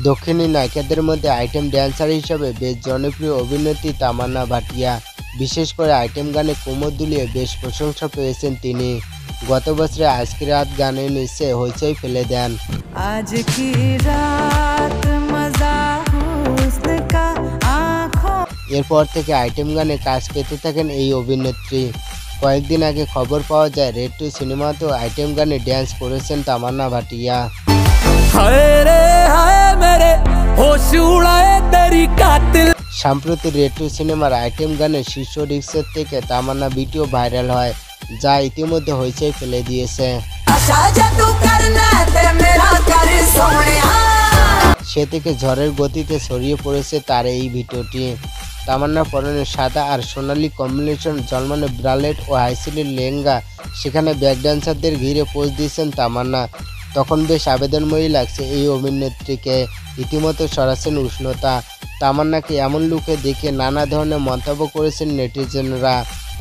দক্ষিণী নায়িকাদের মধ্যে আইটেম ড্যান্সার হিসেবে বেশ জনপ্রিয় অভিনেত্রী তামান্না ভাটিয়া। বিশেষ করে আইটেম গানে কোমর দুলিয়ে বেশ প্রশংসা পেয়েছেন তিনি। গত বছরে আজকে রাত গানে নিচে হইচই ফেলে দেন। আজ কি রাত মজা হুস্ন কা আঁখোं। এরপর থেকে আইটেম গানে কাজ পেতে থাকেন এই অভিনেত্রী। কয়েকদিন আগে খবর পাওয়া যায় রেড 2 সিনেমাতেও আইটেম গানে ড্যান্স করেছেন তামান্না ভাটিয়া। সম্প্রতি রেড 2 সিনেমার আইটেম গানের শীর্ষ রিক্সের থেকে তামান্না ভিডিও ভাইরাল হয়, যা ইতিমধ্যে হইচই ফেলে দিয়েছে। সে থেকে ঝড়ের গতিতে ছড়িয়ে পড়েছে তার এই ভিডিওটি। তামান্না পরনে সাদা আর সোনালী কম্বিনেশন জলমানে ব্রালেট ও হাইসিলের লেহেঙ্গা, সেখানে ব্যাক ড্যান্সারদের ঘিরে পোজ দিয়েছেন তামান্না। তখন বেশ আবেদনময়ী লাগছে এই অভিনেত্রীকে। রীতিমতো সরাসরি উষ্ণতা। তামান্নাকে এমন লুকে দেখে নানা ধরনের মন্তব্য করেছেন নেটিজেনরা।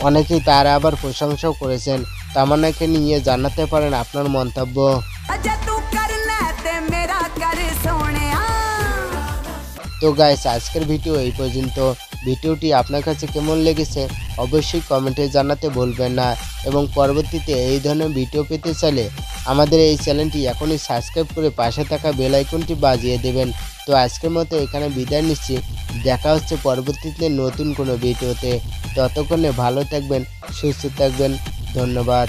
অনেকেই তার আবার প্রশংসাও করেছেন। তামান্নাকে নিয়ে জানাতে পারেন আপনার মন্তব্য। তো গাইস, আজকের ভিডিও এই পর্যন্ত। ভিডিওটি আপনার কাছে কেমন লেগেছে অবশ্যই কমেন্টে জানাতে ভুলবেন না, এবং পরবর্তীতে এই ধরনের ভিডিও পেতে চাইলে আমাদের এই চ্যানেলটি এখনই সাবস্ক্রাইব করে পাশে থাকা বেল আইকনটি বাজিয়ে দেবেন। তো আজকের মতো এখানে বিদায় নিচ্ছি। দেখা হচ্ছে পরবর্তীতে নতুন কোনো ভিডিওতে। ততক্ষণে ভালো থাকবেন, সুস্থ থাকবেন। ধন্যবাদ।